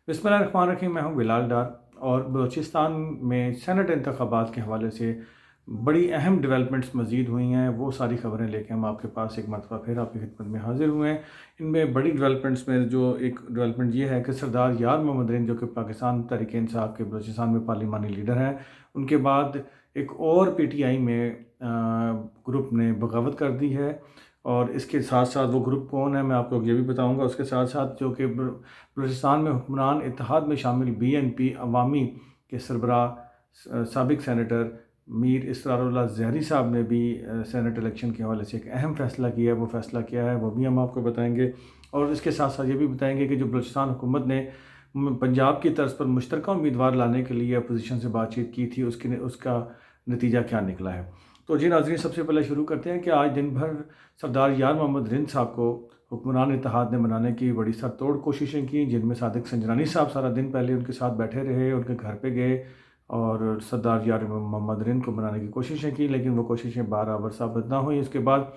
बिस्मिल्लाहिर्रहमानिर्रहीम। मैं हूं बिलाल डार और बलूचिस्तान में सेनेट इंतखाबात के हवाले से बड़ी अहम डेवलपमेंट्स मज़ीद हुई हैं। वो सारी ख़बरें लेके हम आपके पास एक मरतबा फिर आपकी खिदमत में हाज़िर हुए हैं। इनमें बड़ी डेवलपमेंट्स में जो एक डेवलपमेंट ये है कि सरदार यार मोहम्मद रिन, जो कि पाकिस्तान तहरीक इंसाफ के बलूचिस्तान में पार्लिमानी लीडर हैं, उनके बाद एक और PTI में ग्रुप ने बगावत कर दी है। और इसके साथ साथ वो ग्रुप कौन है मैं आपको ये भी बताऊंगा। उसके साथ साथ जो कि बलूचिस्तान में हुक्मरान इत्तेहाद में शामिल BNP अवामी के सरबराह साबिक सेनेटर मीर इसरारुल्लाह ज़हरी साहब ने भी सेनेट इलेक्शन के हवाले से एक अहम फ़ैसला किया है। वो फ़ैसला क्या है वो भी हम आपको बताएंगे। और इसके साथ साथ ये भी बताएंगे कि जो बलूचिस्तान हुकूमत ने पंजाब की तर्ज पर मुश्तरका उम्मीदवार लाने के लिए अपोजिशन से बातचीत की थी, उसका नतीजा क्या निकला है। तो जी नाज़रीन, सबसे पहले शुरू करते हैं कि आज दिन भर सरदार यार मोहम्मद रिन साहब को हुक्मरान इत्तेहाद ने मनाने की बड़ी सरतोड़ कोशिशें की, जिनमें सादिक संजरानी साहब सारा दिन पहले उनके साथ बैठे रहे, उनके घर पे गए और सरदार यार मोहम्मद रिन को मनाने की कोशिशें की, लेकिन वो कोशिशें बराबर साबित ना हुई। उसके बाद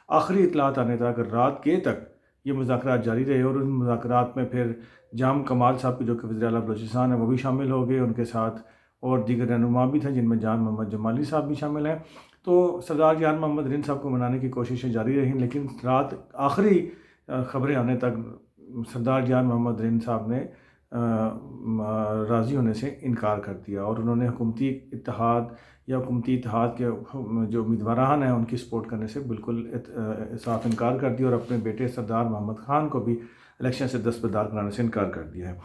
आखिरी इतलात आने तक रात के तक ये मुज़ाकरात जारी रहे और उन मुज़ाकरात में फिर जाम कमाल साहब की, जो कि वज़ीर आला बलूचिस्तान है, वो भी शामिल हो गए। उनके साथ और दीगर रहनुमा भी थे, जिनमें जान मोहम्मद जमाली साहब भी शामिल हैं। तो सरदार यार मोहम्मद रिन साहब को मनाने की कोशिशें जारी रहीं, लेकिन रात आखिरी ख़बरें आने तक सरदार यार मोहम्मद रिन साहब ने राज़ी होने से इनकार कर दिया और उन्होंने हुकूमती इत्तेहाद या हुकूमती इत्तेहाद के जो उम्मीदवारान हैं उनकी सपोर्ट करने से बिल्कुल साफ इनकार कर दिया और अपने बेटे सरदार मोहम्मद ख़ान को भी इलेक्शन से दस्तबरदार कराने से इनकार कर दिया है।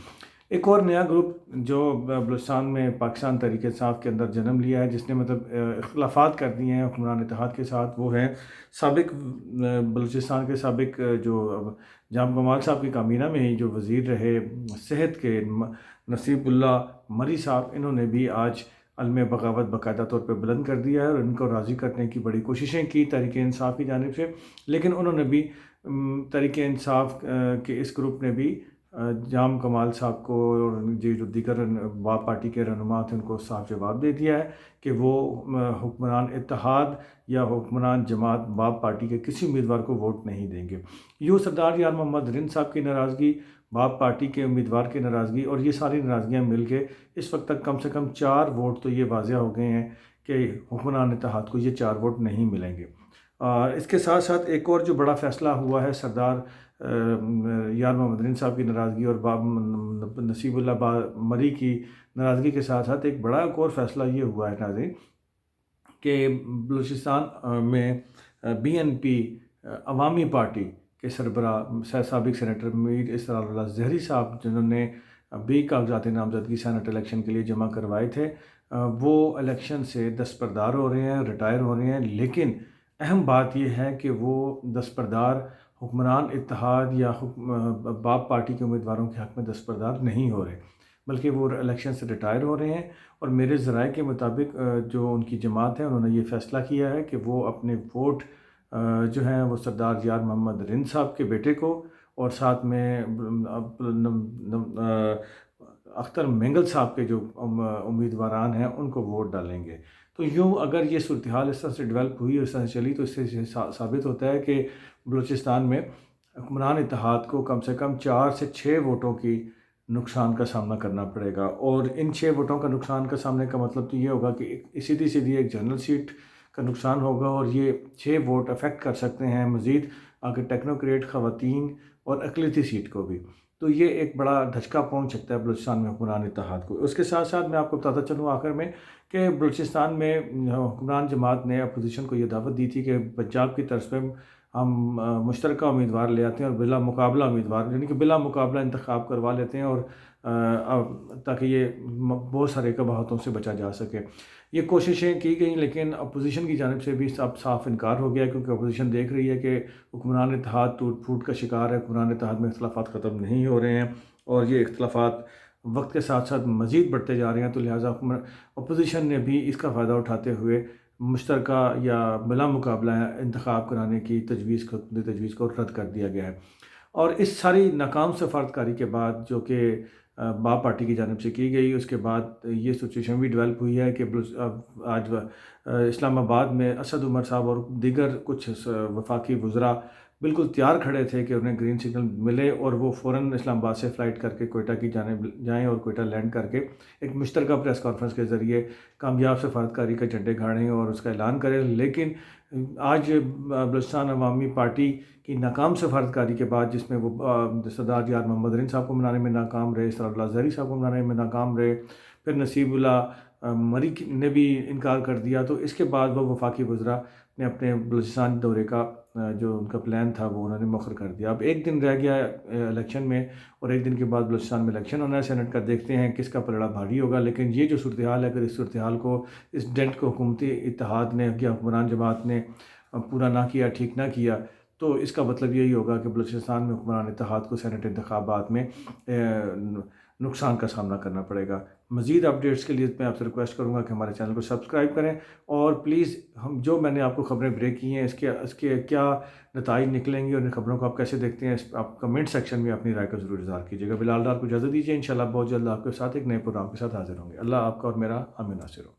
एक और नया ग्रुप जो बलूचिस्तान में पाकिस्तान तहरीक इंसाफ के अंदर जन्म लिया है, जिसने मतलब इख्तलाफात कर दिए हैं हुक्मरान इत्तेहाद के साथ, वो है साबिक बलूचिस्तान के साबिक जो जाम कमाल साहब की काबीना में ही जो वज़ीर रहे सेहत के नसीबुल्ला मरी साहब, इन्होंने भी आज अलम बगावत बाकायदा तौर पर बुलंद कर दिया है और इनको राज़ी करने की बड़ी कोशिशें की तहरीक इंसाफ की जानिब से। लेकिन उन्होंने भी तहरीक इंसाफ के इस ग्रुप ने भी जाम कमाल साहब को और जो दीगर बाप पार्टी के रहनुमा थे उनको साफ जवाब दे दिया है कि वो हुक्मरान इत्तेहाद या हुक्मरान जमात बाप पार्टी के किसी उम्मीदवार को वोट नहीं देंगे। यूँ सरदार यार मोहम्मद रिन साहब की नाराज़गी, बाप पार्टी के उम्मीदवार की नाराज़गी और ये सारी नाराज़गियाँ मिल के इस वक्त तक कम से कम 4 वोट तो ये वाज़ह हो गए हैं कि हुक्मरान इत्तेहाद को ये 4 वोट नहीं मिलेंगे। इसके साथ साथ एक और जो बड़ा फ़ैसला हुआ है सरदार यार मोहम्मद रिन साहब की नाराज़गी और नसीबुल्ला मरी की नाराज़गी के साथ साथ एक बड़ा एक और फ़ैसला ये हुआ है नाज़रीन कि बलूचिस्तान में BNP अवामी पार्टी के सरबराह साबिक सेनेटर मीर इसरारुल्लाह ज़हरी साहब, जिन्होंने भी कागजात नामजदगी सेनेट इलेक्शन के लिए जमा करवाए थे, वो इलेक्शन से दस्तबरदार हो रहे हैं, रिटायर हो रहे हैं। लेकिन अहम बात यह है कि वो दस्तबरदार हुक्मरान इत्तेहाद या बाप पार्टी के उम्मीदवारों के हक़ में दस्तबरदार नहीं हो रहे, बल्कि वो इलेक्शन से रिटायर हो रहे हैं। और मेरे ज़राए के मुताबिक जो उनकी जमात है, उन्होंने ये फ़ैसला किया है कि वो अपने वोट जो हैं वो सरदार यार मोहम्मद रिन साहब के बेटे को और साथ में अख्तर मेंगल साहब के जो उम्मीदवारान हैं उनको वोट डालेंगे। तो यूँ अगर ये सूरत हाल इस तरह से डेवलप हुई और इस तरह से चली, तो इससे साबित होता है कि बलूचिस्तान में हुक्मरान इत्तेहाद को कम से कम 4 से 6 वोटों की नुकसान का सामना करना पड़ेगा। और इन 6 वोटों का नुकसान का सामने का मतलब तो ये होगा कि सीधी सीधी एक जनरल सीट का नुकसान होगा और ये 6 वोट अफेक्ट कर सकते हैं मज़ीद आगे टेक्नोक्रेट, ख़वातीन और अक़लियती सीट को भी। तो ये एक बड़ा धचका पहुंच सकता है बलूचिस्तान में हुक्मरान इत्तेहाद को। उसके साथ साथ मैं आपको बताता चलूँ आखिर में कि बलूचिस्तान में हुक्मरान जमात ने अपोजिशन को ये दावत दी थी कि पंजाब की तर्ज पर हम मुश्तरका उम्मीदवार ले आते हैं और बिला मुकाबला उम्मीदवार, यानी कि बिला मुकाबला इंतखाब करवा लेते हैं और ताकि ये बहुत सारे कबाहतों से बचा जा सके। ये कोशिशें की गई, लेकिन अपोजिशन की जानिब से भी अब साफ इनकार हो गया, क्योंकि अपोजिशन देख रही है कि हुक्मरान इत्तेहाद टूट फूट का शिकार है। हुक्मरान इत्तेहाद में इख्तलाफात ख़त्म नहीं हो रहे हैं और ये इख्तलाफात वक्त के साथ साथ मज़ीद बढ़ते जा रहे हैं। तो लिहाजा अपोजिशन ने भी इसका फ़ायदा उठाते हुए मुश्तरका या बिला मुकाबला इंतखाब कराने की तजवीज़ को रद्द कर दिया गया है। और इस सारी नाकाम सफारतकारी के बाद, जो कि बाप पार्टी की जानिब से की गई, उसके बाद ये सिचुएशन भी डेवलप हुई है कि आज इस्लामाबाद में असद उमर साहब और दीगर कुछ वफाकी वज़रा بالکل تیار کھڑے تھے کہ انہیں گرین سگنل ملے اور وہ فوراً اسلام آباد سے فلائٹ کر کے کوئٹہ کی جانب جائیں اور کوئٹہ لینڈ کر کے ایک مشترکہ پریس کانفرنس کے ذریعے کامیاب سفارتکاری کا جھنڈے گاڑیں اور اس کا اعلان کریں. لیکن آج بلوچستان عوامی پارٹی کی ناکام سفارتکاری کے بعد، جس میں وہ سردار یار محمد رین صاحب کو منانے میں ناکام رہے، اسرار اللہ زہری صاحب کو منانے میں ناکام رہے، پھر نصیب اللہ مری نے بھی انکار کر دیا، تو اس کے بعد وہ وفاقی وزراء نے اپنے بلوچستان دورے کا جو ان کا پلان تھا وہ انہوں نے مؤخر کر دیا. اب ایک دن رہ گیا الیکشن میں، اور ایک دن کے بعد بلوچستان میں الیکشن ہونا ہے سینٹ کا. دیکھتے ہیں کس کا پلڑا بھاری ہوگا. لیکن یہ جو صورتحال ہے، اگر اس صورتحال کو، اس ڈنٹ کو حکومتی اتحاد نے یا حکمران جماعت نے پورا نہ کیا، ٹھیک نہ کیا، تو اس کا مطلب یہی ہوگا کہ بلوچستان میں حکمران اتحاد کو سینٹ انتخابات میں نقصان کا سامنا کرنا پڑے گا. مزید اپڈیٹس کے لیے میں آپ سے ریکویسٹ کروں گا کہ ہمارے چینل کو سبسکرائب کریں، اور پلیز جو میں نے آپ کو خبریں بریک کی ہیں اس کے کیا نتائج نکلیں گے اور ان خبروں کو آپ کیسے دیکھتے ہیں، آپ کمنٹ سیکشن میں اپنی رائے کا ضرور اظہار کیجیے گا. بلال ڈار کو اجازت دیجیے، انشاءاللہ بہت جلد آپ کے ساتھ ایک نئے پروگرام کے ساتھ حاضر ہوں گے. اللہ آپ کا اور میرا حامی ناصر ہو.